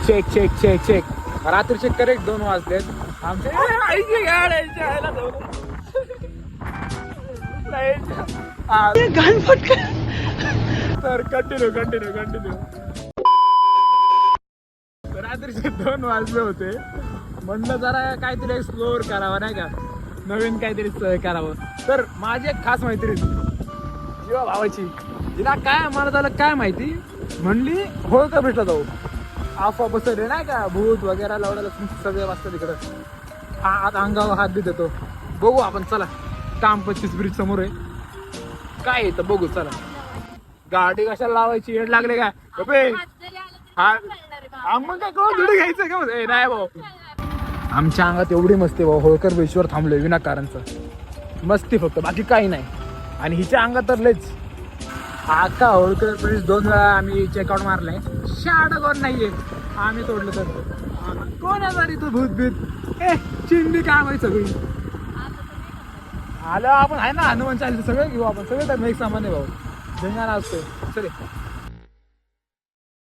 Check check check check रात्रीचे correct 2 वाजलेत आमचे आईची गाड्यांच्या ह्याला जाऊ तर कंटिन्यू रात्रीचे 2 वाजले होते. म्हणलं जरा काहीतरी एक्सप्लोअर करावं नाही का, नवीन काहीतरी करावं. तर माझी एक खास मैत्रीण जीवा भावाची, तिला काय मला झालं काय माहिती, म्हणली होळकर भेटला जाऊ. आफा बसले नाही का, भूत वगैरे लावलेलं सगळे वाजता तिकडं. हात अंगावर हात बी देतो. बघू आपण चला. काम 25 ब्रिज समोर आहे. काय येतं बघू चला. गाडी कशाला लावायची, येड लागले काय हा मग काय कळून थोडी घ्यायचं का नाही भाऊ. आमच्या अंगात एवढी मस्ती भाऊ, होळकर बेशवर थांबलोय विनाकारणचं मस्ती फक्त, बाकी काही नाही. आणि हिच्या अंगात तर लयच. आता होळकर ब्रिज 2 वेळा आम्ही चेकआउट मारलाय. शाडा कोण नाहीये, आम्ही तोडलं तर कोण आहे तू भूत भीत चिंदी काय माहिती सगळी आलं. आपण आहे ना हनुमान चालीसा सगळं घेऊ आपण, सगळं तर एक सामान आहे भाऊ. धिंगाणा असतोय. चले